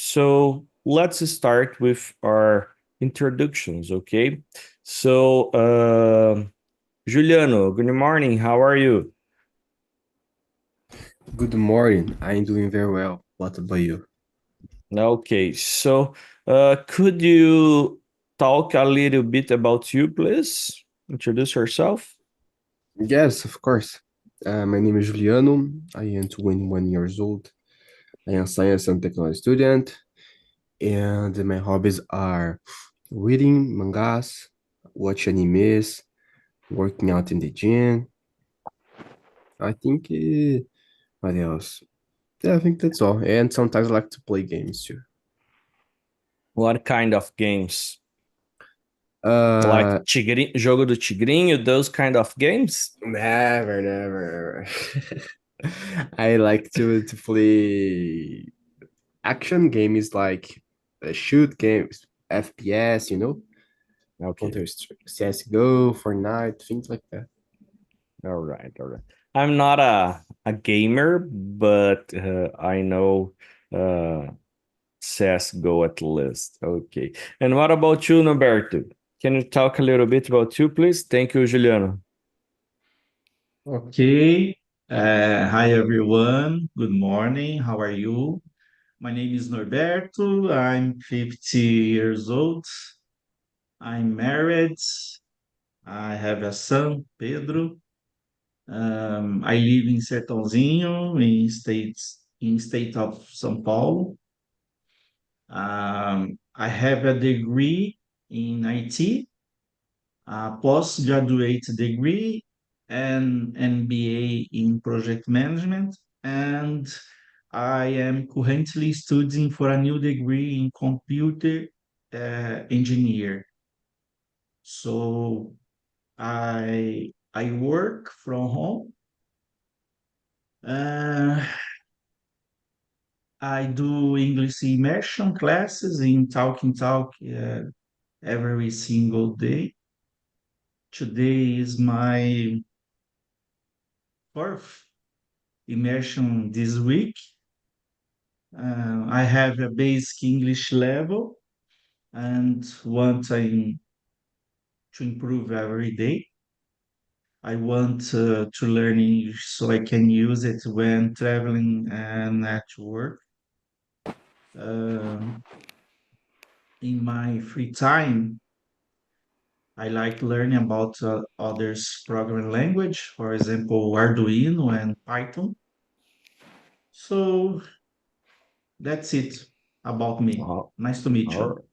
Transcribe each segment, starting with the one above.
So let's start with our introductions, okay? So, Juliano, good morning. How are you? Good morning. I'm doing very well. What about you? Okay, so could you talk a little bit about you, please? Introduce yourself. Yes, of course. My name is Juliano. I am 21 years old. I am a science and technology student, and my hobbies are reading mangas, watch animes, working out in the gym. I think, what else? Yeah, I think that's all. And sometimes I like to play games too. What kind of games? Like Uh, Jogo do Tigrinho, those kind of games? never. I like to play action games like shoot games, FPS, Okay. Counter CS:GO, Fortnite, things like that. All right, all right. I'm not a gamer, but I know uh CS:GO at least. Okay. And what about you, Norberto? Can you talk a little bit about you, please? Thank you, Juliano. Okay. Hi, everyone. Good morning. How are you? My name is Norberto. I'm 50 years old. I'm married. I have a son, Pedro. I live in Sertãozinho, in state of São Paulo. I have a degree in IT, a postgraduate degree, and MBA in project management, and I am currently studying for a new degree in computer engineer. So I work from home. Uh, I do English immersion classes in Talk every single day. Today is my fourth immersion this week. I have a basic English level and want to improve every day. I want to learn English so I can use it when traveling and at work. Um, in my free time, I like learning about others' programming language, for example, Arduino and Python. So that's it about me. Oh, Nice to meet you. all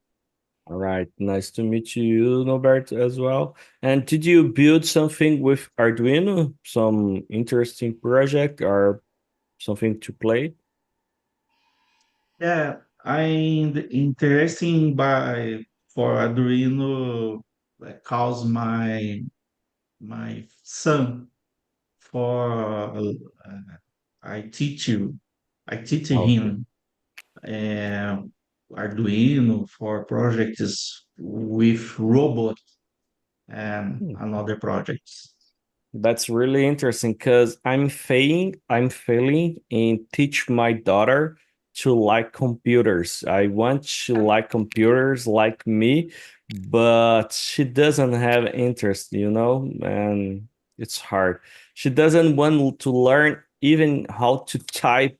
all right. Nice to meet you, Norberto, as well. And did you build something with Arduino? Some interesting project or something to play? Yeah, I'm interesting by for Arduino cause my son for I teach you I teach Okay. him uh, Arduino for projects with robot and Hmm. another projects. That's really interesting because I'm failing in teach my daughter to like computers. I want to like computers like me, but she doesn't have interest, and it's hard. She doesn't want to learn even how to type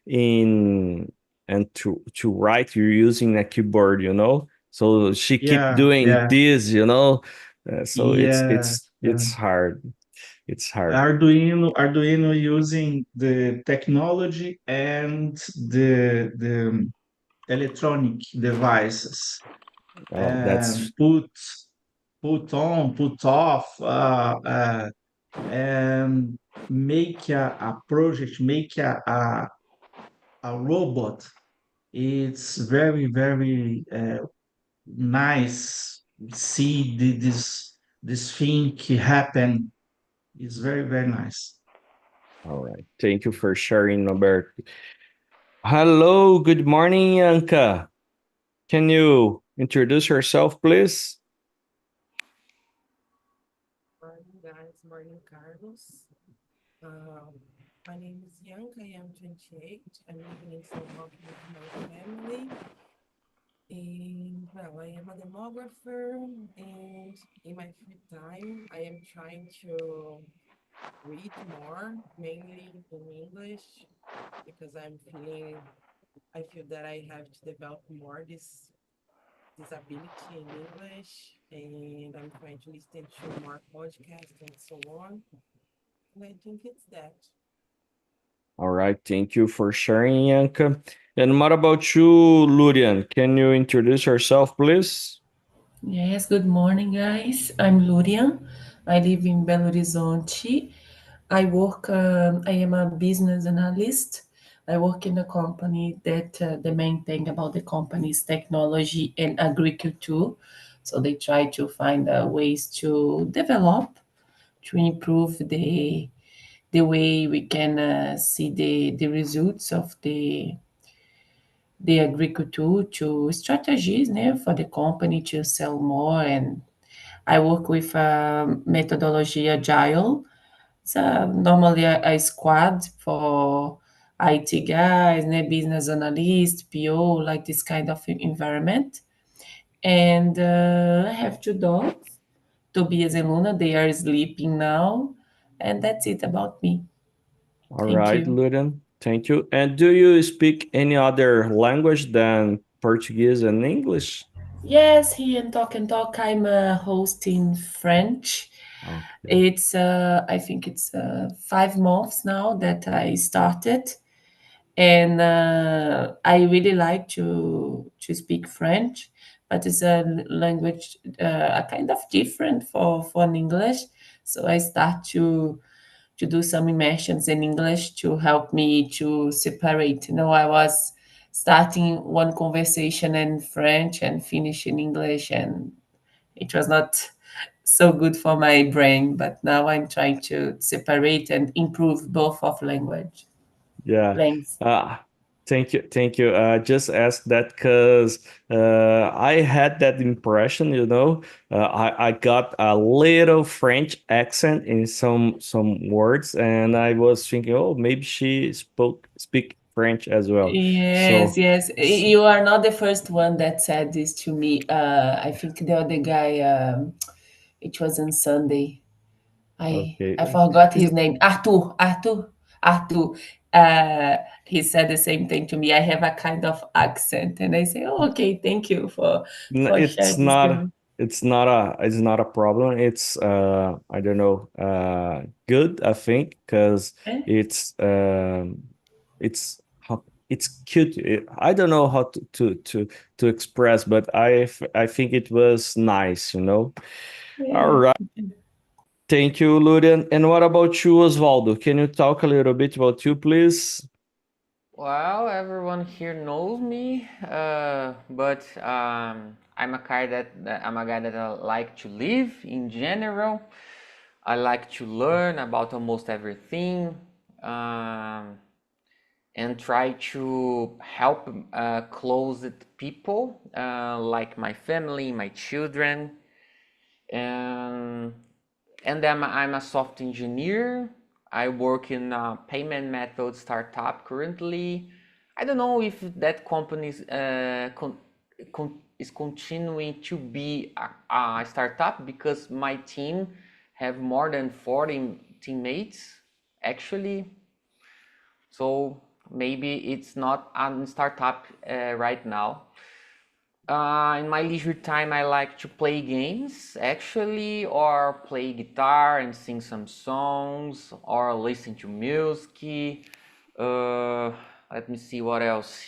in and to write you're using a keyboard. So she keep Yeah, doing yeah, this. So it's yeah. it's it's hard. It's hard. Arduino using the technology and the electronic devices Oh, that's put on, put off, and make a project, make a robot. It's very, very nice. See this thing happen. It's very, very nice. all right. Thank you for sharing, Robert. Hello, good morning, Anka. Can you introduce yourself, please? Morning, guys. Morning, Carlos. My name is Bianca. I am 28. I'm living in São Paulo with my family. I'm a demographer, and in my free time, I am trying to read more, mainly in English, because I feel that I have to develop more this ability in English, and I'm trying to listen to more podcasts and so on. And I think it's that. All right, thank you for sharing, Yanka. And what about you, Lurian? Can you introduce yourself, please? Yes, good morning, guys. I'm Lurian. I live in Belo Horizonte. I am a business analyst. I work in a company that the main thing about the company is technology and agriculture. So they try to find ways to develop, to improve the way we can see the results of the agriculture to strategies for the company to sell more. And I work with methodology agile. It's normally a squad for IT guys, business analyst, PO, like this kind of environment. And I have two dogs, Tobias and Luna. They are sleeping now. And that's it about me. All Thank right, you. Lurian, thank you. And do you speak any other language than Portuguese and English? Yes, here in Talk and Talk, I'm hosting French. Okay. It's I think it's 5 months now that I started, and I really like to speak French, but it's a language a kind of different for an English. So I start to do some immersions in English to help me to separate. I was starting one conversation in French and finish in English, and it was not so good for my brain. But now I'm trying to separate and improve both of Yeah. lengths. Uh, Thank you. Thank you. Just asked that because I had that impression, I got a little French accent in some words, and I was thinking, oh, maybe she speak French as well. Yes, So, yes. s- You are not the first one that said this to me. I think the other guy, it was on Sunday. I okay. forgot Is his name. Arthur. Uh, he said the same thing to me. I have a kind of accent, and I say, "Oh, okay, thank you for It's sharing this to not me." it's not a problem. It's I don't know, good, I think, because Eh? it's how it's cute. I don't know how to express, but I think it was nice. All Yeah. right. Thank you, Lurian. And what about you, Osvaldo? Can you talk a little bit about you, please? Well, everyone here knows me, but I'm a guy that I like to live in general. I like to learn about almost everything, um, and try to help closed people, like my family, my children, and I'm a soft engineer. I work in a payment method startup currently. I don't know if that company is continuing to be a startup because my team have more than 40 teammates actually. So maybe it's not a startup right now. In my leisure time, I like to play games actually, or play guitar and sing some songs, or listen to music. Uh, Let me see what else.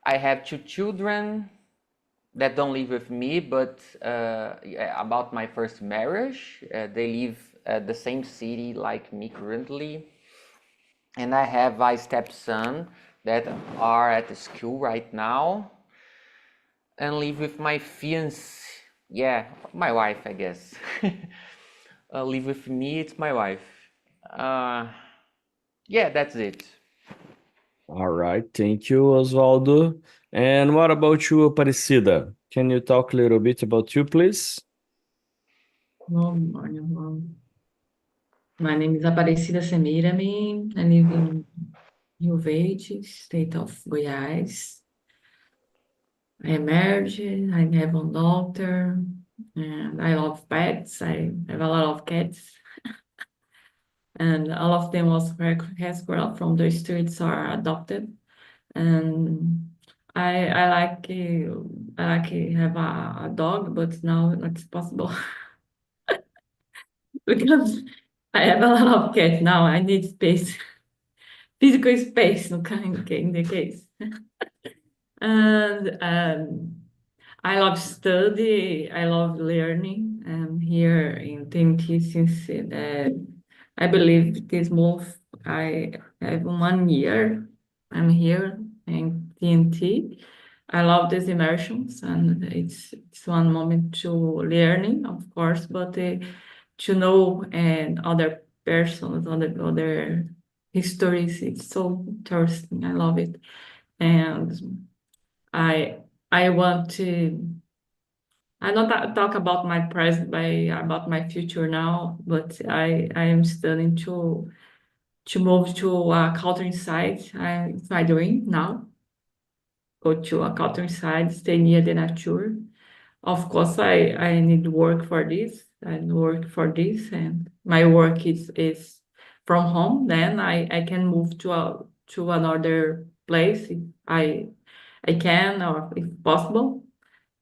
I have two children that don't live with me, but yeah, about my first marriage, they live at the same city like me currently, and I have a stepson that are at the school right now and live with my fiance. Yeah, my wife, I guess. Live with me, it's my wife. Uh, yeah, that's it. All right. Thank you, Osvaldo. And what about you, Aparecida? Can you talk a little bit about you, please? Good morning, mom. My name is Aparecida Semirami. I live in Rio Verde, state of Goiás. I am married, I have one daughter, and I love pets. I have a lot of cats, and all of them was rescued from the streets or adopted. And I like have a dog, but now it's possible because I have a lot of cats now. I need space, physical space, no kind in the case. And I love study. I love learning. I'm here in TNT since I believe this month I have 1 year. I'm here in TNT. I love these immersions, and it's one moment to learning, of course, but to know and other persons, other histories. It's so interesting. I love it, and I I want to. I don't talk about my present, about my future now, but I am studying to move to a countryside. It's my dream now. Go to a countryside, stay near the nature. Of course, I need work for this. I work for this, and my work is from home. Then I can move to another place if I can or if possible.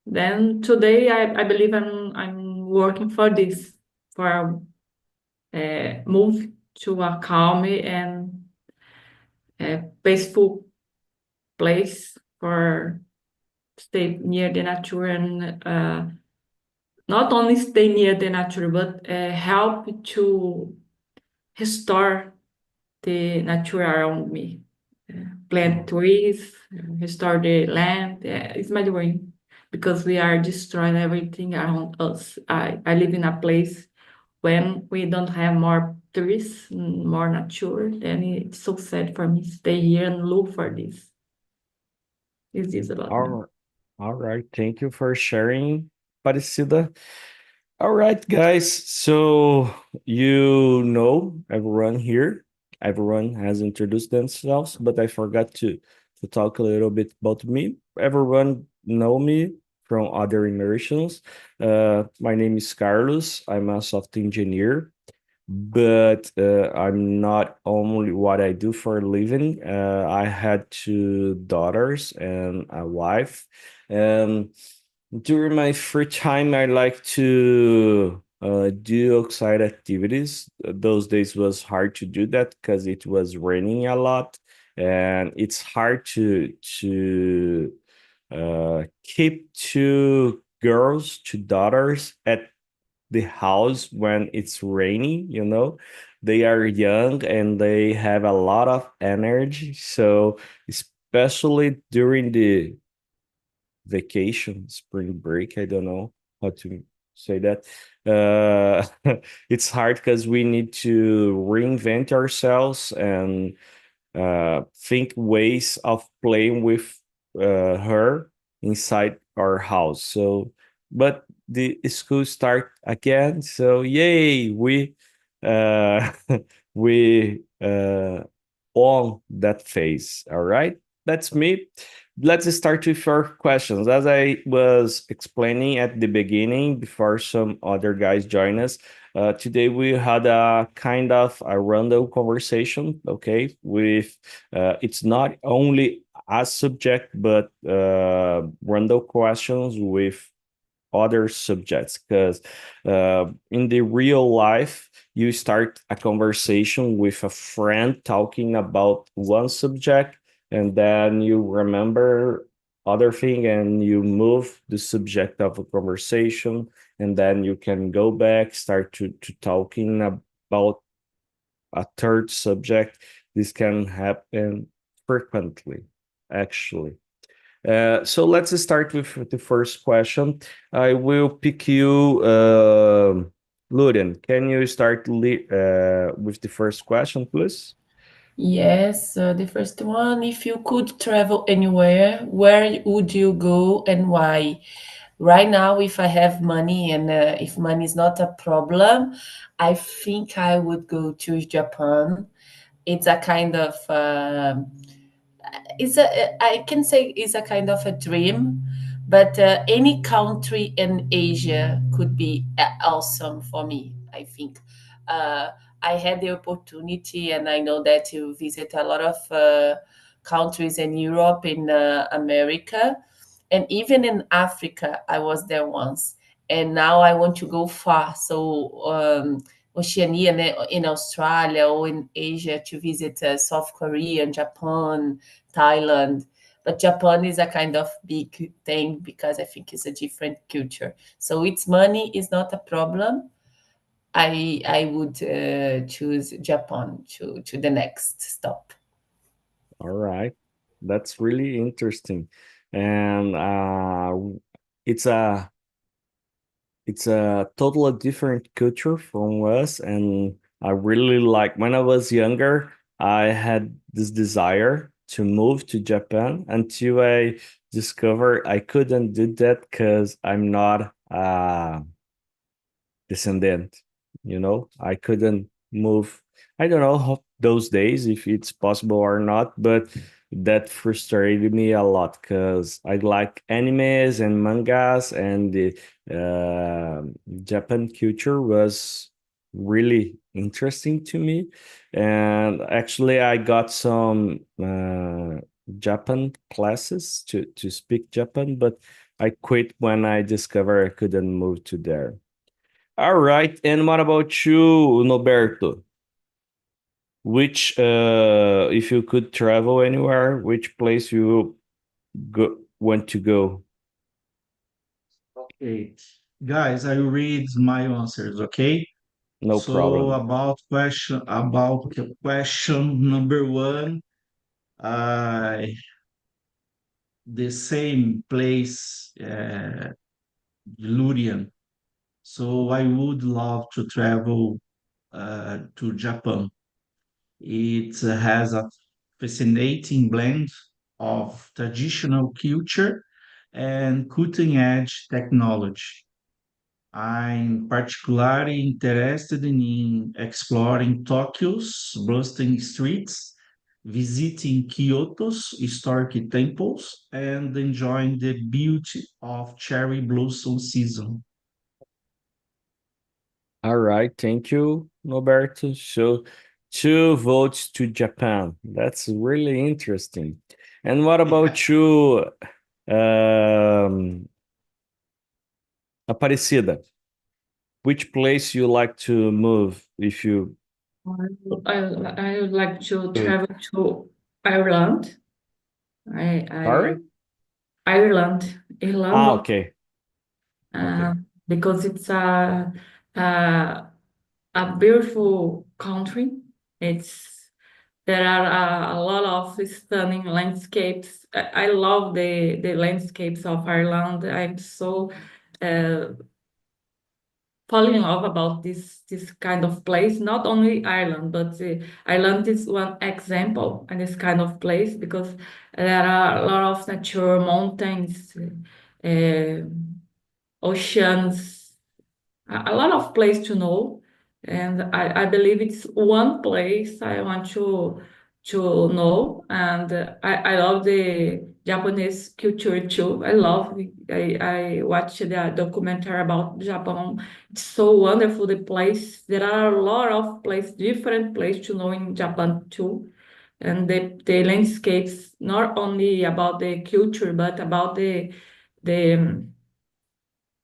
Then today I believe I'm working for this, for move to a calm and peaceful place for stay near the nature and not only stay near the nature but help to restore the nature around me. Plant trees, restore the land. It's my dream because we are destroying everything around us. I live in a place when we don't have more trees, more nature, then it's so sad for me. Stay here and look for this. This is about me. All right. All right. Thank you for sharing, Parecida. All right, guys. So you know everyone here. Everyone has introduced themselves, but I forgot to talk a little bit about me. Everyone know me from other immersions. My name is Carlos. I'm a software engineer, but I'm not only what I do for a living. I had two daughters and a wife, and during my free time, I like to do outside activities. Those days was hard to do that because it was raining a lot, and it's hard to keep two girls, two daughters at the house when it's raining. They are young and they have a lot of energy, so especially during the vacation, spring break. I don't know how to say that. It's hard because we need to reinvent ourselves and think ways of playing with her inside our house. So, but the school start again. So, yay! Uh, we on that phase. All right, that's me. Let's start with your questions. As I was explaining at the beginning, before some other guys join us, today we had a kind of a random conversation, okay? With it's not only a subject, but random questions with other subjects. Because in the real life, you start a conversation with a friend talking about one subject, and then you remember other thing and you move the subject of a conversation, and then you can go back, start to talking about a third subject. This can happen frequently, actually. So let's start with the first question. I will pick you, Luden. Can you start with the first question, please? Yes, the first one, if you could travel anywhere, where would you go and why? Right now, if I have money and if money is not a problem, I think I would go to Japan. It's a kind of, it's a, I can say it's a kind of a dream But any country in Asia could be awesome for me, I think. Uh, I had the opportunity, and I know that you visit a lot of countries in Europe, in America, and even in Africa. I was there once, and now I want to go far. So, Oceania, in Australia or in Asia, to visit South Korea, Japan, Thailand. But Japan is a kind of big thing because I think it's a different culture. So its money is not a problem. I would choose Japan to the next stop. All right. That's really interesting. And it's a it's a totally different culture from us, and I really like when I was younger, I had this desire to move to Japan until I discovered I couldn't do that because I'm not descendant. I couldn't move. I don't know how those days if it's possible or not, but that frustrated me a lot because I like animes and mangas, and the uh, Japan culture was really interesting to me. And actually, I got some Japan classes to speak Japan, but I quit when I discovered I couldn't move to there. All right. And what about you, Noberto? If you could travel anywhere, which place you want to go? Okay. Guys, I will read my answers, okay? No So problem. about question number one, I the same place, Lurian. So I would love to travel to Japan. It has a fascinating blend of traditional culture and cutting edge technology. I'm particularly interested in exploring Tokyo's bustling streets, visiting Kyoto's historic temples, and enjoying the beauty of cherry blossom season. All right. Thank you, Noberto. So, 2 votes to Japan. That's really interesting. And what about you, um, Aparecida? Which place you like to move if you I would like to Okay. travel to Ireland. I are? like Ireland, Irlanda, Okay. uh, Okay. because it's a a beautiful country. It's there are a lot of stunning landscapes. I love the landscapes of Ireland. I'm so uh, fall in love about this kind of place. Not only Ireland, but Ireland is one example in this kind of place because there are a lot of nature, mountains, uh, oceans, a lot of place to know, and I believe it's one place I want to know, and I love the Japanese culture too. I watched the documentary about Japan. It's so wonderful, the place. There are a lot of place, different place to know in Japan too, and the landscapes, not only about the culture but about the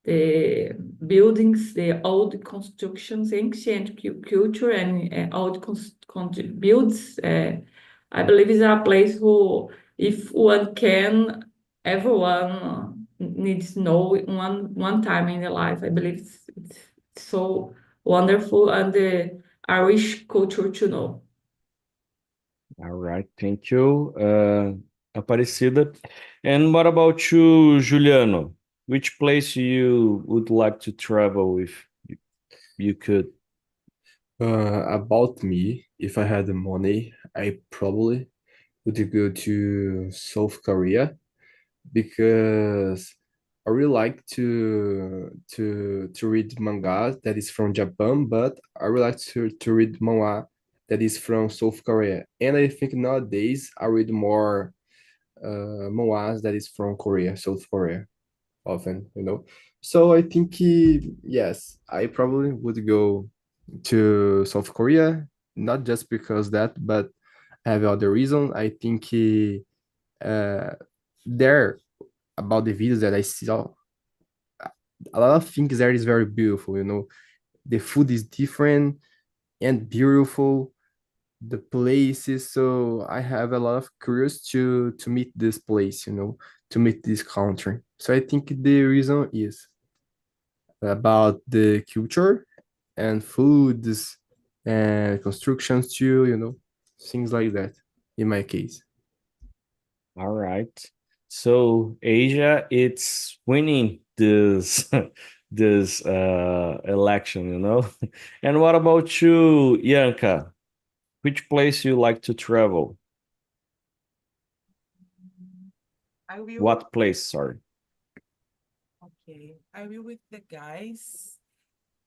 the buildings, the old constructions, ancient culture, and old builds. I believe is a place who, if one can, everyone needs to know one time in their life. I believe it's so wonderful and I wish culture to know. All right, thank you, Aparecida. And what about you, Juliano? Which place you would like to travel if you could? About me, if I had the money, I probably would go to South Korea because I really like to read manga that is from Japan, but I really like to read manga that is from South Korea. And I think nowadays I read more mangas that is from Korea, South Korea. often, you know. So I think yes, I probably would go to South Korea, not just because that, but I have other reason. I think uh, there about the videos that I saw, a lot of things there is very beautiful. You know, the food is different and beautiful. The places, so I have a lot of curious to meet this place. You know, to meet this country. So I think the reason is about the culture and foods and constructions too, you know, things like that in my case. All right. So Asia, it's winning this this election, you know. And what about you, Yanka? Which place you like to travel? I will, What place, sorry. okay, I will with the guys,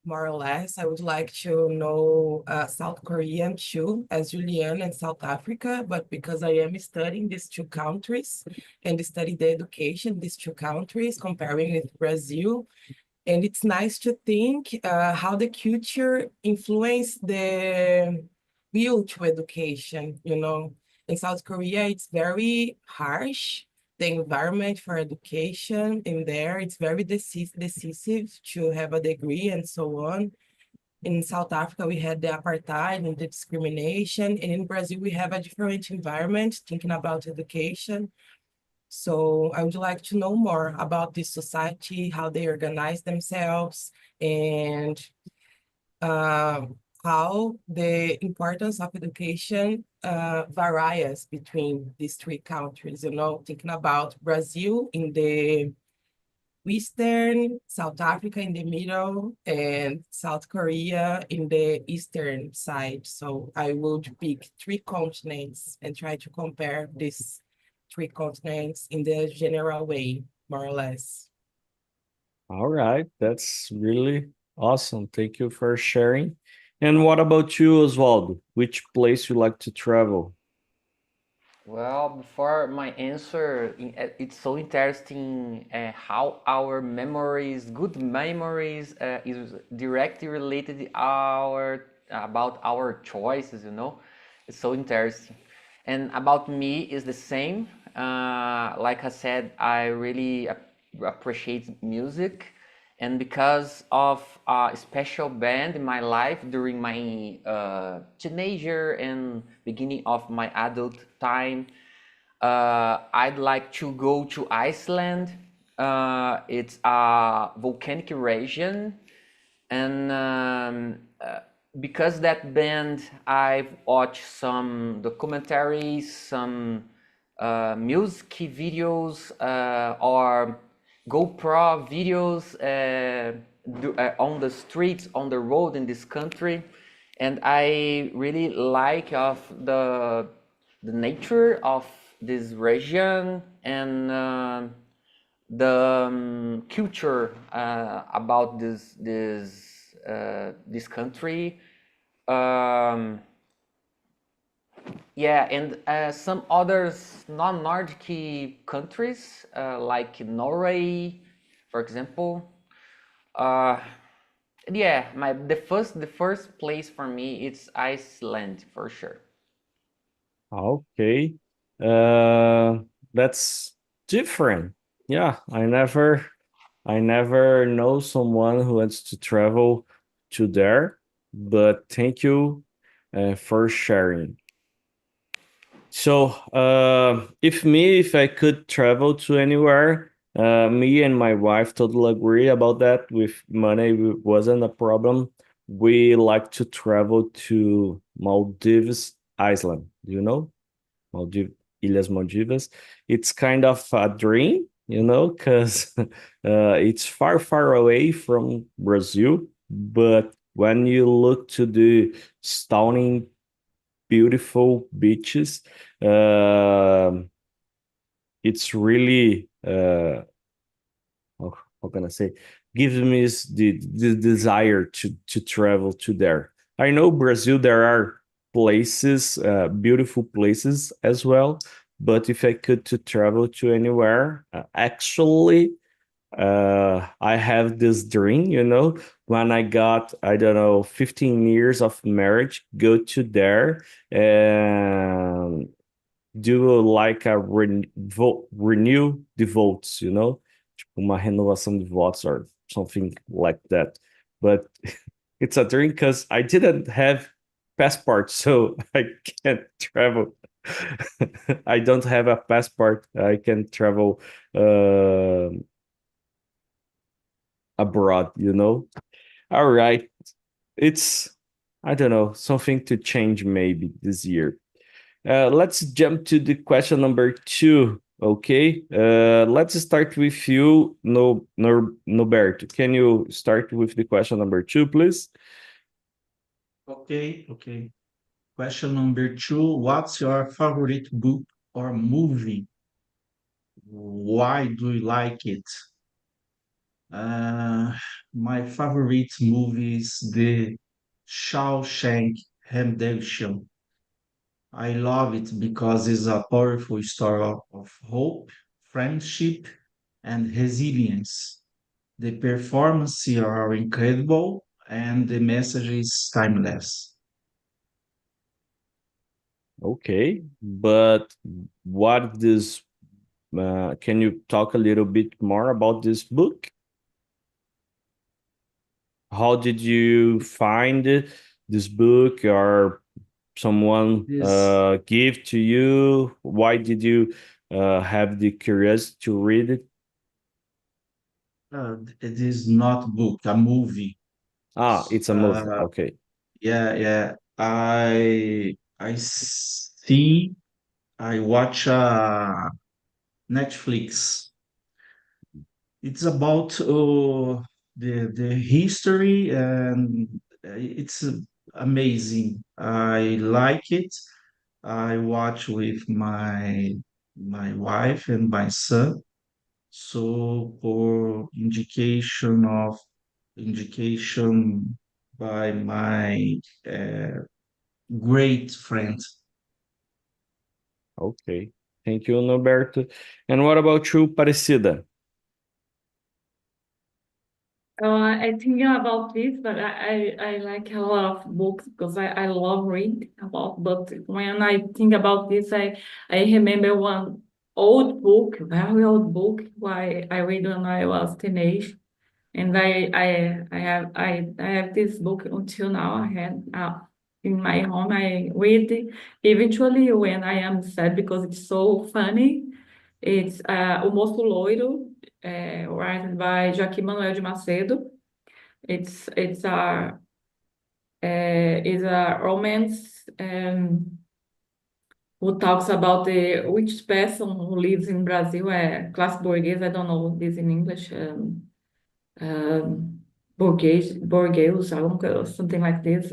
more or less. I would like to know South Korean too, as Julian and South Africa, but because I am studying these two countries and study the education, these two countries, comparing with Brazil, and it's nice to think how the culture influence the will to education, you know. In South Korea, it's very harsh. The environment for education in there, it's very decisive to have a degree and so on. In South Africa, we had the apartheid and the discrimination. And in Brazil, we have a different environment thinking about education. So I would like to know more about this society, how they organize themselves, and uh, how the importance of education varies between these three countries. You know, thinking about Brazil in the Western, South Africa in the middle, and South Korea in the eastern side. So I would pick three continents and try to compare these three continents in the general way, more or less. All right, that's really awesome. Thank you for sharing. And what about you, Oswaldo? Which place you like to travel? Well, before my answer, it's so interesting how our memories, good memories, is directly related to our about our choices. You know, it's so interesting. And about me is the same. Like I said, I really appreciate music, and because of a special band in my life during my teenager and beginning of my adult time, I'd like to go to Iceland. It's a volcanic region, and because that band, I've watched some documentaries, some music videos, or GoPro videos on the streets, on the road in this country, and I really like of the nature of this region and the culture about this country. Um, yeah, and some others non-Nordic countries like Norway, for example. Uh, yeah, the first place for me it's Iceland for sure. Okay. Uh, that's different. Yeah, I never know someone who wants to travel to there, but thank you for sharing. So, if I could travel to anywhere, me and my wife totally agree about that. With money, wasn't a problem. We like to travel to Maldives Island. Do you know Maldives, Ilhas Maldivas? It's kind of a dream, you know, because it's far, far away from Brazil. But when you look to the stunning beautiful beaches. Um it's really how can I say gives me the desire to travel to there. I know Brazil there are places, beautiful places as well, but if I could to travel to anywhere, actually I have this dream, when I got, I don't know, 15 years of marriage, go to there and do like a renew the votes, Tipo uma renovação de votos or something like that. But it's a dream because I didn't have passport, so I can't travel. I don't have a passport. I can travel uh, abroad. All right. It's, I don't know, something to change maybe this year. Let's jump to the question number 2. Okay. Let's start with you, Noberto. Can you start with the question number 2, please? Okay. Question number 2. What's your favorite book or movie? Why do you like it? Uh, my favorite movie is The Shawshank Redemption. I love it because it's a powerful story of hope, friendship, and resilience. The performances are incredible and the message is timeless. Okay. But what this, can you talk a little bit more about this book? How did you find this book, or someone This give to you? Why did you have the curiosity to read it? it is not book, a movie. It's a movie. Uh, Okay. yeah. I watch Netflix. It's about the history and it's amazing. I like it. I watch with my wife and my son. So for indication by my uh, great friend. Okay. Thank you, Norberto. And what about you, Parecida? I thinking about this, but I like a lot of books because I love reading about. But when I think about this, I remember one old book, very old book, I read when I was teenage, and I have this book until now. I had in my home. I read it eventually when I am sad because it's so funny. It's O Moço Loiro, written by Joaquim Manuel de Macedo. It's a romance who talks about the rich person who lives in Brazil, class burguês. I don't know this in English. Borghese, something like this.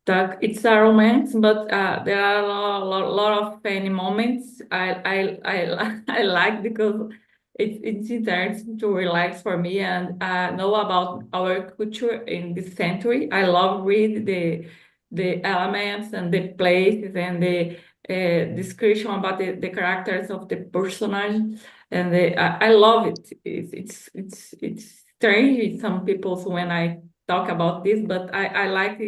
It's a romance, but there are lot of funny moments. I like because it's interesting to relax for me and know about our culture in this century. I love read the elements and the places and the description about the characters of the personage, and I love it. It's strange some people when I talk about this, but I like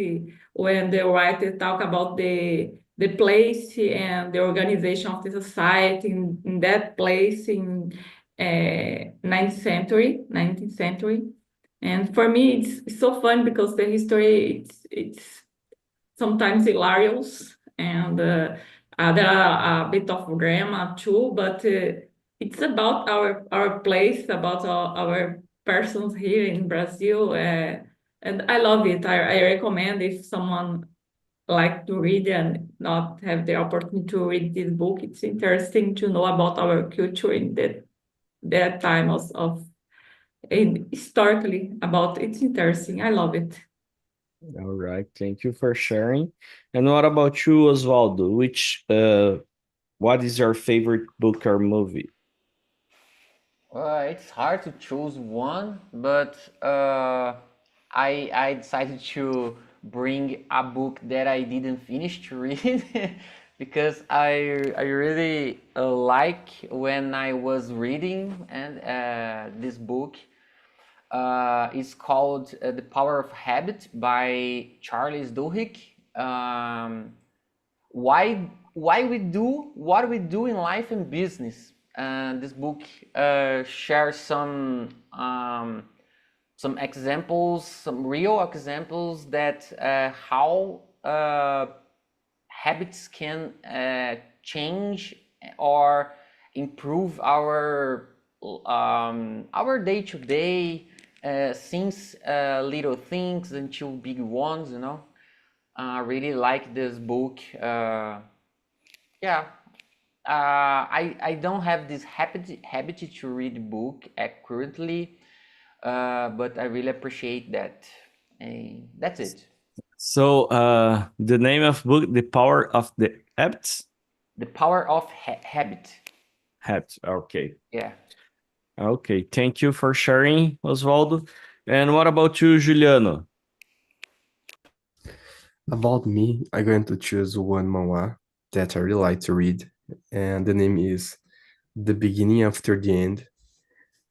when the writer talk about the place and the organization of the society in that place in 19th century. And for me, it's so fun because the history it's sometimes hilarious and there are a bit of drama too, but it's about our place, about our persons here in Brazil, and I love it. I recommend if someone like to read and not have the opportunity to read this book. It's interesting to know about our culture in that time of historically about. It's interesting. I love it. All right. Thank you for sharing. And what about you, Osvaldo? What is your favorite book or movie? It's hard to choose one, but I decided to bring a book that I didn't finish to read. because I really like when I was reading and this book. It's called The Power of Habit by Charles Duhigg. Why we do what we do in life and business. This book shares some examples, some real examples that how habits can change or improve our day to day, since little things until big ones. I really like this book. Yeah, I don't have this habit to read book currently, but I really appreciate that. That's it. So, the name of book, The Power of the Habits? The Power of Habit. Habits, okay. Yeah. Okay, thank you for sharing, Osvaldo. And what about you, Juliano? About me, I'm going to choose one manhwa that I really like to read, and the name is The Beginning After the End.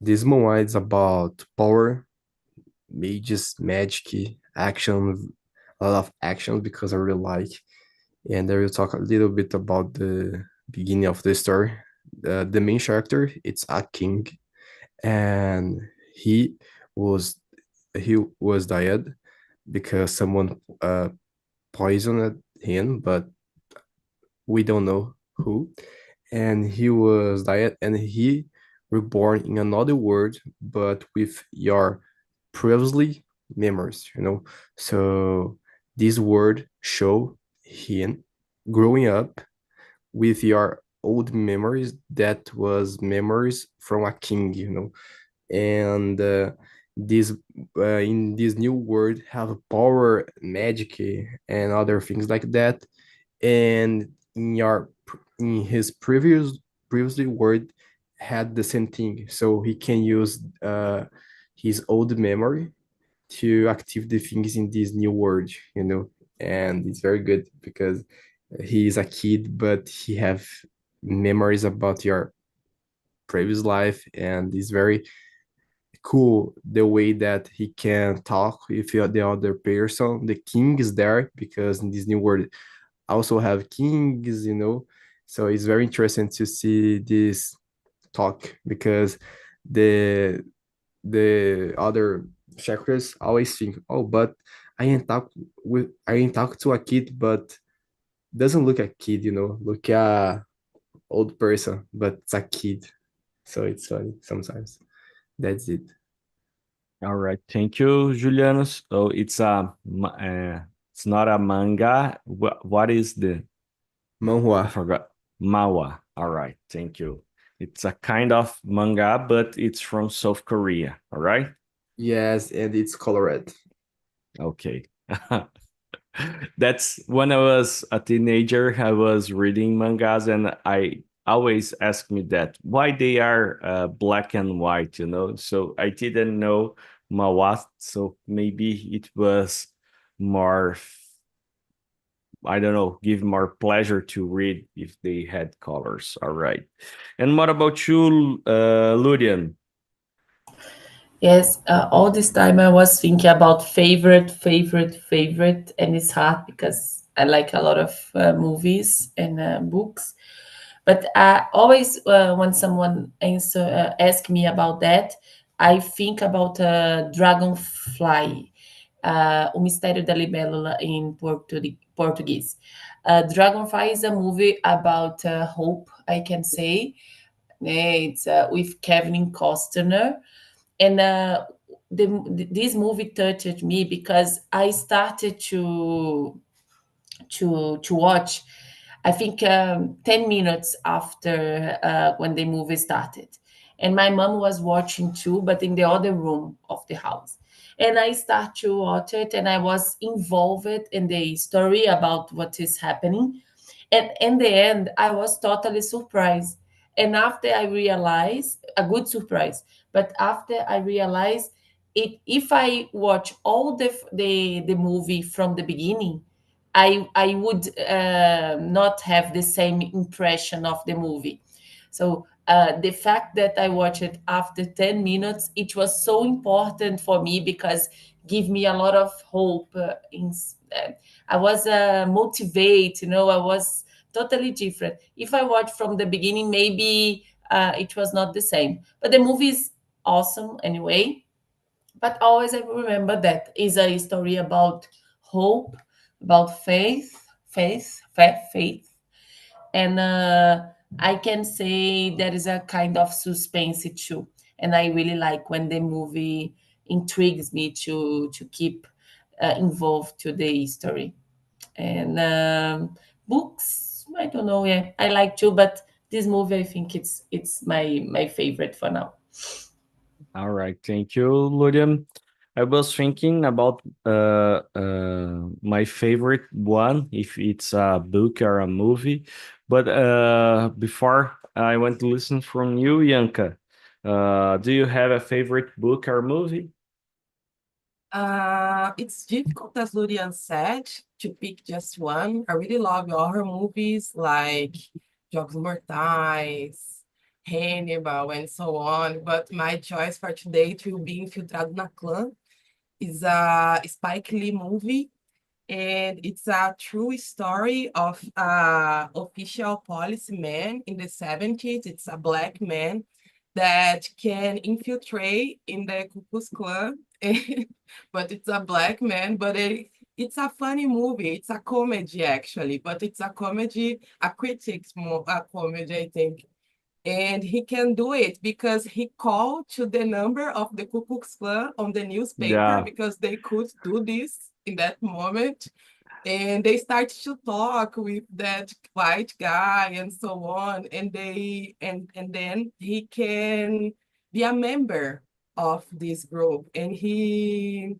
This manhwa is about power, mages, magic, action, a lot of action because I really like. And I will talk a little bit about the beginning of the story. The main character, it's a king, and he was he was died because someone poisoned him, but we don't know who. And he was died, and he reborn in another world, but with your previously memories. So this word show him growing up with your old memories that was memories from a king. And this in this new world have power, magic, and other things like that. And in his previously word had the same thing, so he can use his old memory to active the things in this new world. And it's very good because he is a kid, but he have memories about your previous life, and it's very cool the way that he can talk with the other person. The king is there because in this new world also have kings. So it's very interesting to see this talk because the the other checkers always think, oh, but I ain't talk to a kid, but doesn't look a kid. Look a old person, but it's a kid. So it's funny sometimes. That's it. All right, thank you, Juliano. So it's not a manga. What is the? Manhua. I forgot. Mawa. All right, thank you. It's a kind of manga, but it's from South Korea. All right. Yes, and it's colored. Okay. That's when I was a teenager, I was reading mangas and I always ask me that why they are black and white. So I didn't know Mawat, so maybe it was more, I don't know, give more pleasure to read if they had colors. All right. And what about you, Ludian? Yes, all this time I was thinking about favorite, and it's hard because I like a lot of movies and books. But always, when someone ask me about that, I think about Dragonfly, O Mistério da Libélula in Portuguese. Dragonfly is a movie about hope, I can say. It's with Kevin Costner, and this movie touched me because I started to watch, I think 10 minutes after when the movie started. And my mom was watching too, but in the other room of the house. And I start to watch it, and I was involved in the story about what is happening. And in the end, I was totally surprised. And after I realized, a good surprise, but after I realized it, if I watch all the movie from the beginning, I would not have the same impression of the movie. So the fact that I watched it after 10 minutes, it was so important for me because give me a lot of hope. I was motivated, I was totally different. If I watched from the beginning, maybe it was not the same. But the movie is awesome anyway. But always I remember that is a story about hope, about faith, and I can say there is a kind of suspense too, and I really like when the movie intrigues me to keep involved to the history. And books, I don't know, yeah, I like to, but this movie I think it's my favorite for now. All right, thank you, Lurian. I was thinking about my favorite one, if it's a book or a movie. But before I want to listen from you, Yanka. Do you have a favorite book or movie? It's difficult, as Lurian said, to pick just one. I really love horror movies like Jogos Mortais, Hannibal, and so on. But my choice for today to be Infiltrado na Clã is a Spike Lee movie, and it's a true story of a official policeman in the 70s. It's a black man that can infiltrate in the Ku Klux Klan, but it's a black man, but it's a funny movie. It's a comedy, actually, but it's a comedy, a a comedy, I think. And he can do it because he called to the number of the Ku Klux Klan on the newspaper Yeah, because they could do this in that moment. And they start to talk with that white guy and so on. And then he can be a member of this group. And he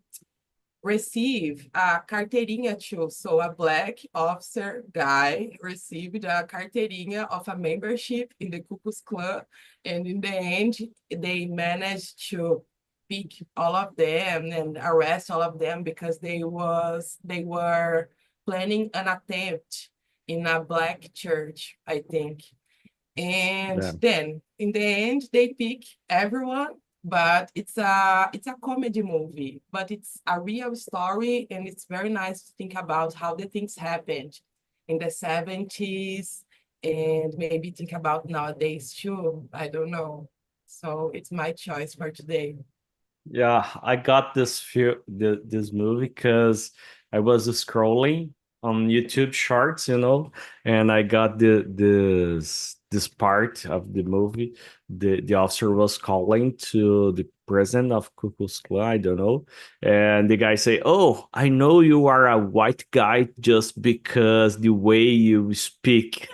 receive a carteirinha too. So a black officer guy received a carteirinha of a membership in the Ku Klux Klan, and in the end, they managed to pick all of them and arrest all of them because they were planning an attempt in a black church, I think. And yeah. then in the end, they pick everyone, but it's a comedy movie, but it's a real story, and it's very nice to think about how the things happened in the 70s and maybe think about nowadays too. I don't know. So it's my choice for today. Yeah, I got this movie because I was scrolling on YouTube Shorts, and I got this part of the movie. The officer was calling to the president of Ku Klux Klan, I don't know, and the guy say, "Oh, I know you are a white guy just because the way you speak,"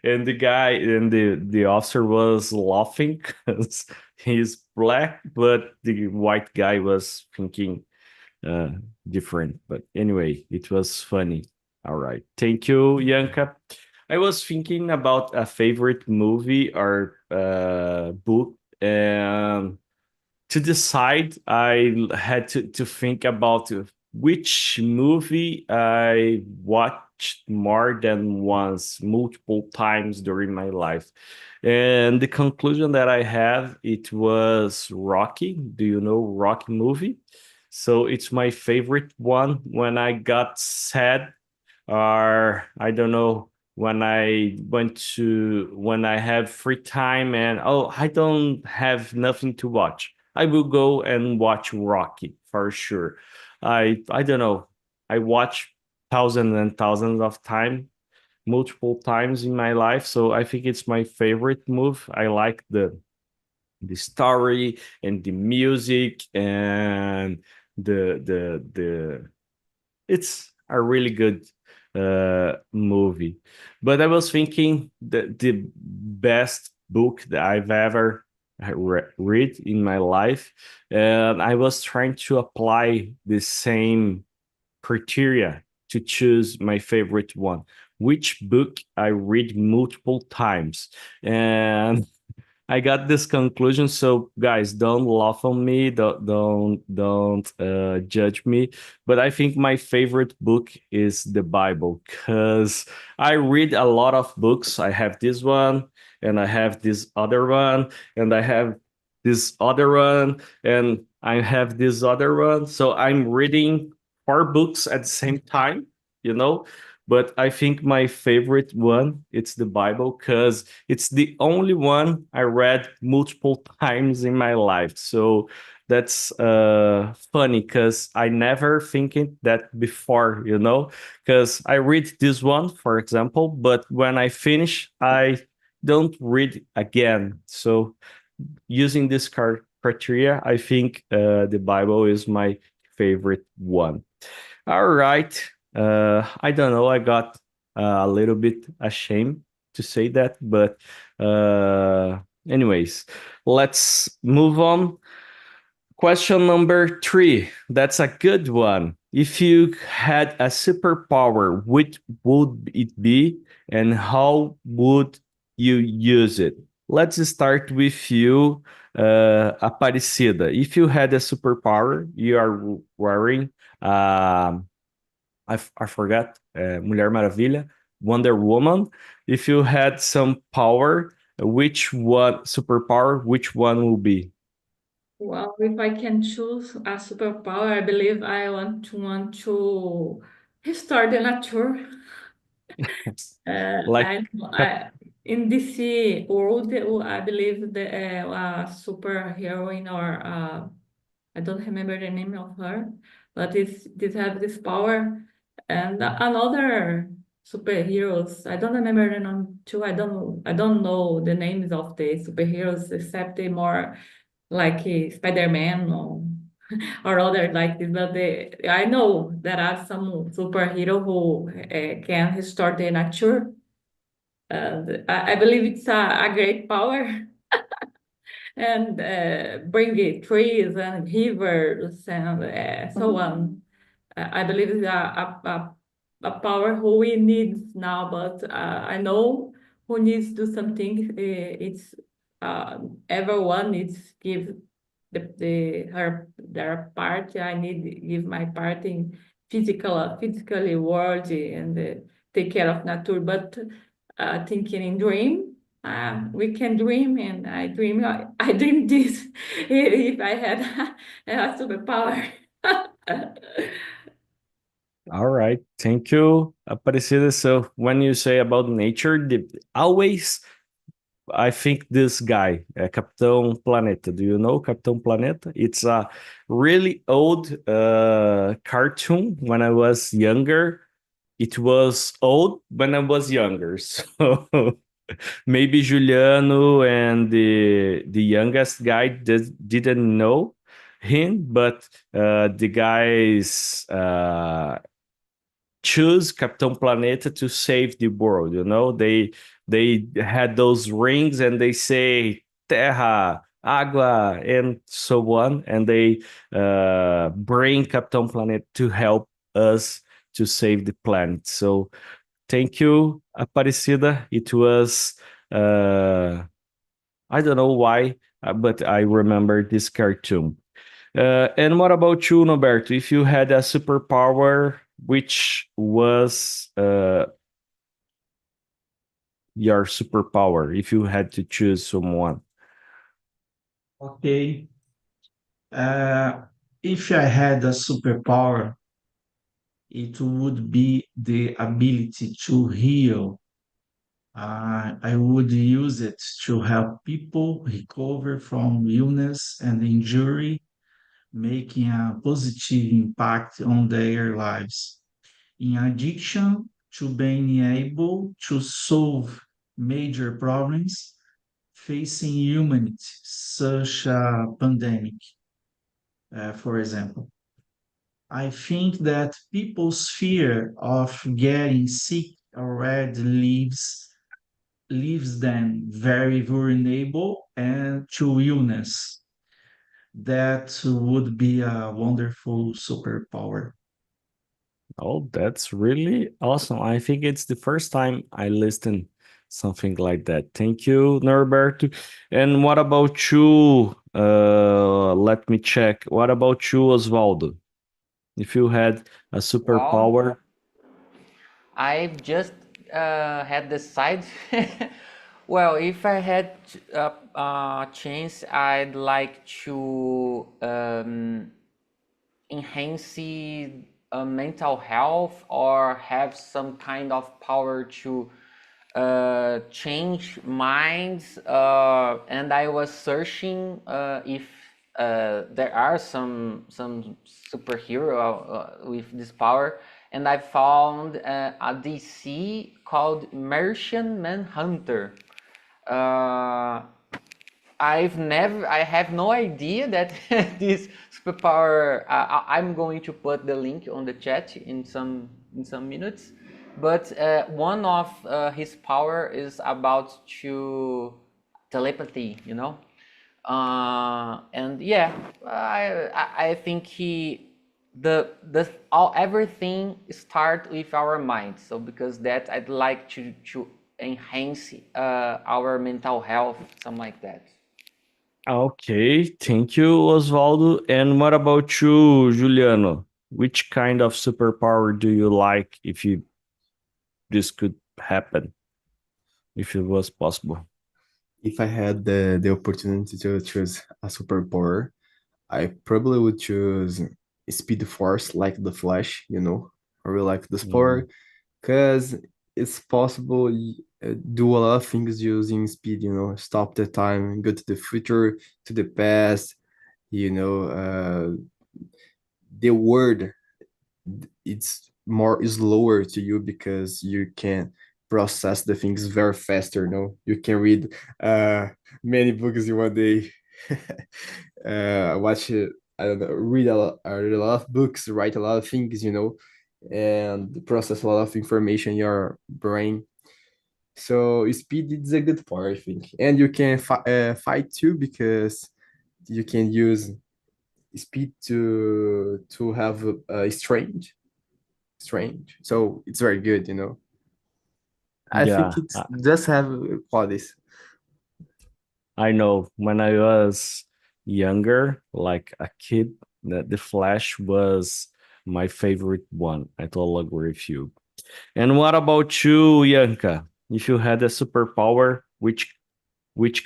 and the officer was laughing because he's black, but the white guy was thinking uh, different. But anyway, it was funny. All right. Thank you, Yanka. I was thinking about a favorite movie or book. And to decide, I had to think about which movie I watched more than once, multiple times during my life. And the conclusion that I have, it was Rocky. Do you know Rocky movie? So it's my favorite one when I got sad, or I don't know, when I have free time and oh, I don't have nothing to watch, I will go and watch Rocky for sure. I don't know, I watch thousands and thousands of time, multiple times in my life, so I think it's my favorite move. I like the story and the music and the it's a really good movie. But I was thinking that the best book that I've ever read in my life, and I was trying to apply the same criteria to choose my favorite one. Which book I read multiple times, and I got this conclusion. So guys, don't laugh on me. Don't judge me. But I think my favorite book is the Bible because I read a lot of books. I have this one, and I have this other one, and I have this other one, and I have this other one. So I'm reading four books at the same time, you know. But I think my favorite one it's the Bible because it's the only one I read multiple times in my life. So that's funny because I never thinking that before, you know, because I read this one, for example, but when I finish, I don't read again. So using this criteria, I think the Bible is my favorite one. All right. I don't know. I got a little bit ashamed to say that, but uh, anyways, let's move on. Question number three. That's a good one. If you had a superpower, which would it be, and how would you use it? Let's start with you, Aparecida. If you had a superpower, you are wearing um I forgot, Mulher Maravilha, Wonder Woman. If you had some power, which one superpower, which one will be? Well, if I can choose a superpower, I believe I want to restore the nature. Like, Cap- I in DC world, I believe the superheroine or I don't remember the name of her, but this have this power, and another superheroes. I don't remember the name too. I don't know the names of the superheroes except the more like Spider-Man or other like this. But I know there are some superhero who can restore the nature. I believe it's a great power and bring it trees and rivers and so on. I believe it's a power who we need now, but I know who needs to do something. It's everyone needs give their part. I need give my part in physically world and take care of nature. But thinking in dream, we can dream, and I dream. I dream this if I had a superpower. all right, thank you, Aparecida. So when you say about nature, always I think this guy, Capitão Planeta. Do you know Capitão Planeta? It's a really old cartoon when I was younger. It was old when I was younger. So maybe Juliano and the youngest guy didn't know him, but the guys choose Capitão Planeta to save the world. You know, they had those rings and they say Terra, Água, and so on, and they bring Capitão Planeta to help us to save the planet. So thank you, Aparecida. It was I don't know why, but I remember this cartoon. And what about you, Noberto? If you had a superpower, which was your superpower? If you had to choose someone, Okay. Uh, if I had a superpower, it would be the ability to heal. I would use it to help people recover from illness and injury, making a positive impact on their lives. In addition to being able to solve major problems facing humanity, such a pandemic, for example. I think that people's fear of getting sick already leaves them very vulnerable and to illness. That would be a wonderful superpower. oh, that's really awesome. I think it's the first time I listen something like that. Thank you, Norberto. And what about you? Let me check. What about you, Osvaldo? If you had a Well, superpower, I've just had decided. Well, if I had a chance, I'd like to enhance mental health or have some kind of power to change minds. And I was searching if there are some superhero with this power, and I found a DC called Martian Manhunter. Uh, I have no idea that this superpower. I'm going to put the link on the chat in some minutes. But one of his power is about to telepathy, you know. And yeah, I think the all everything start with our mind. So because that, I'd like to enhance our mental health, something like that. okay. Thank you, Osvaldo. And what about you, Juliano? Which kind of superpower do you like if you this could happen, if it was possible? If I had the opportunity to choose a superpower, I probably would choose Speed Force, like the Flash. I really like this Mm, power because it's possible do a lot of things using speed. Stop the time, go to the future, to the past. The word it's more slower to you because you can process the things very faster. You can read uh many books in one day. Watch it, I don't know, read a lot of books, write a lot of things, and process a lot of information in your brain. So speed is a good part, I think. And you can fight too, because you can use speed to have a strange. So it's very good. I think yeah, it's just have qualities. I know. When I was younger, like a kid, that the Flash was my favorite one. I totally agree with you. And what about you, Yanka? If you had a superpower, which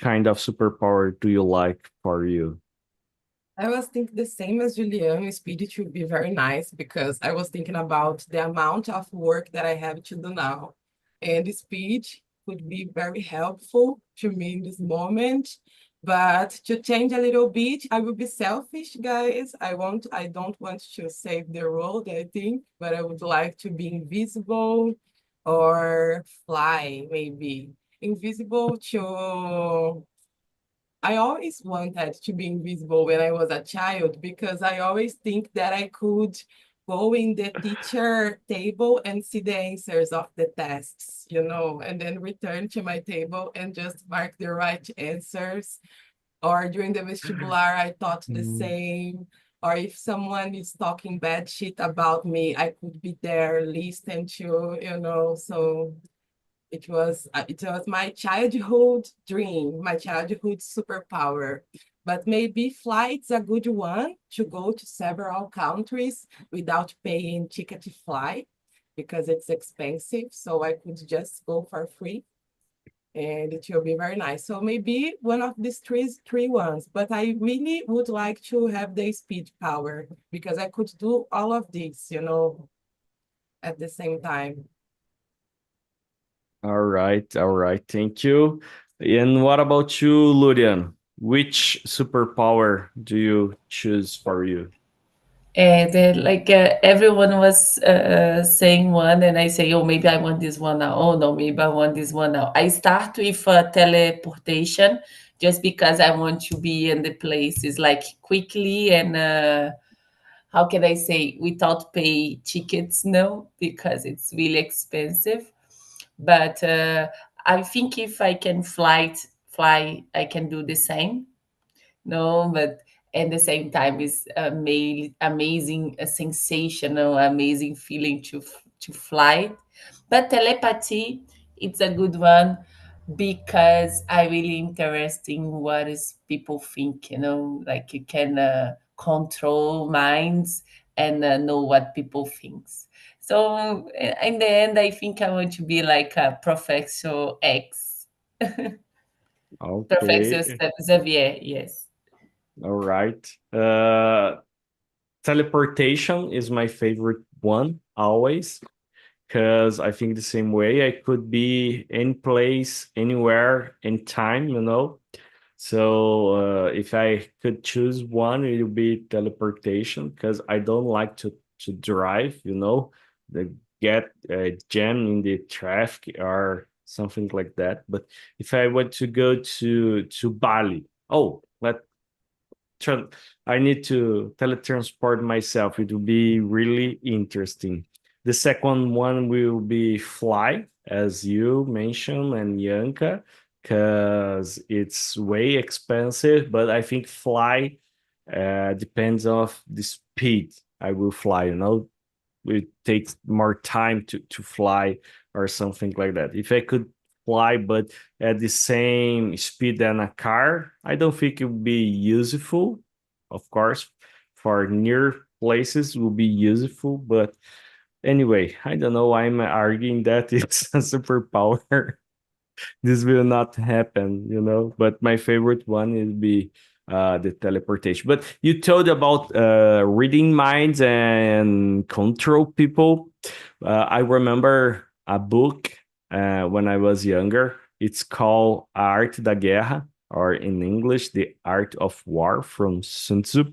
kind of superpower do you like for you? I was thinking the same as Juliano. Speed would be very nice because I was thinking about the amount of work that I have to do now. And speed would be very helpful to me in this moment. But to change a little bit, I will be selfish, guys. I don't want to save the world, I think, but I would like to be invisible or fly, maybe. Invisible to I always wanted to be invisible when I was a child because I always think that I could go in the teacher table and see the answers of the tests, and then return to my table and just mark the right answers. Or during the vestibular, I thought the Mm, same. Or if someone is talking bad shit about me, I could be there, listen to. So it was my childhood dream, my childhood superpower. But maybe flight's a good one to go to several countries without paying ticket to fly because it's expensive. So I could just go for free and it will be very nice. So maybe one of these three ones, but I really would like to have the speed power because I could do all of this, at the same time. all right. Thank you. And what about you, Lurian? Which superpower do you choose for you? Like everyone was saying one, and I say, oh, maybe I want this one now. Oh no, maybe I want this one now. I start with teleportation just because I want to be in the places like quickly and how can I say without pay tickets? No, because it's really expensive. But I think if I can fly, I can do the same. No, but at the same time, it's amazing, a sensational, amazing feeling to fly. But telepathy, it's a good one. because I really interested in what is people think, like you can control minds and know what people thinks. So in the end, I think I want to be like a Professor X. Professor Okay, Xavier, yes. all right. Teleportation is my favorite one always, because I think the same way. I could be any place, anywhere, anytime, you know. So if I could choose one, it would be teleportation, because I don't like to drive, you know, the get jammed in the traffic or something like that. But if I were to go to Bali, oh, tra- I need to teletransport myself. It will be really interesting. The second one will be fly, as you mentioned, and Yanka, because it's way expensive. But I think fly depends of the speed I will fly. You know, it takes more time to fly or something like that. If I could fly but at the same speed than a car, I don't think it would be useful. Of course, for near places will be useful, but anyway, I don't know. I'm arguing that it's a superpower. This will not happen, you know. But my favorite one is be the teleportation. But you told about reading minds and control people. I remember a book when I was younger. It's called Arte da Guerra, or in English, The Art of War from Sun Tzu.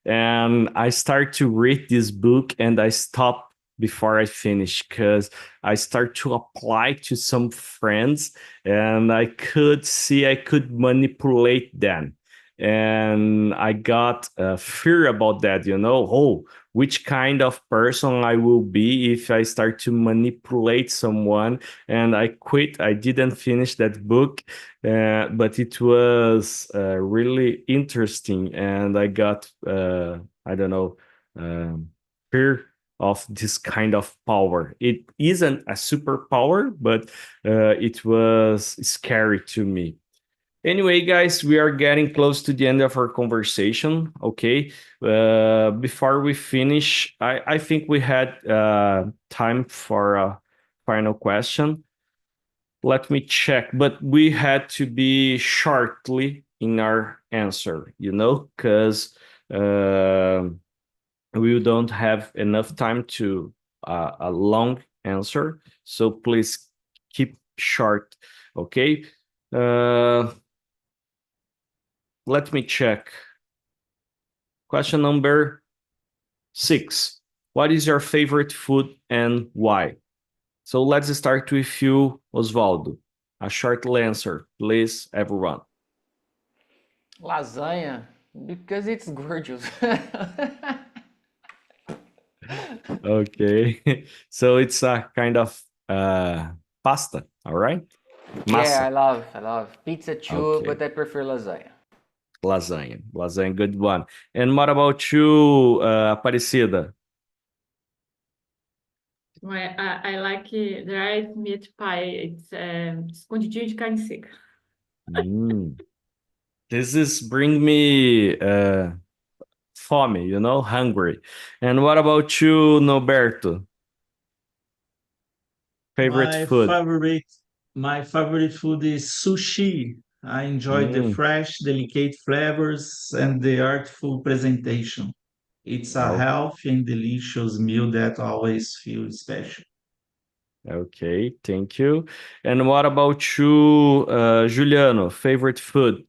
And I start to read this book and I stop before I finish, because I start to apply to some friends and I could see I could manipulate them. And I got fear about that, you know. Oh, which kind of person I will be if I start to manipulate someone. And I quit. I didn't finish that book, but it was really interesting. And I got, I don't know, um, fear of this kind of power. It isn't a superpower, but it was scary to me. Anyway, guys, we are getting close to the end of our conversation. Okay. Before we finish, I think we had time for a final question. Let me check, but we had to be shortly in our answer, you know, because we don't have enough time to a long answer. So please keep short. Okay. Uh, Let me check. Question number 6. What is your favorite food and why? So let's start with you, Osvaldo. A short answer, please, everyone. Lasagna, because it's gorgeous. Okay. So it's a kind of pasta, all right? Yeah, Massa. I love pizza too, Okay. but I prefer lasagna. Lasagna. Lasagna, good one. And what about you, Aparecida? Well, I like dried meat pie. It's escondidinho de carne seca. Mm. This is bring me fome, you know, hungry. And what about you, Noberto? Favorite My food? favorite, my favorite food is sushi. I enjoy the Mm. fresh, delicate flavors and the artful presentation. It's a Oh, healthy and delicious meal that always feels special. okay, thank you. And what about you, Juliano? Favorite food?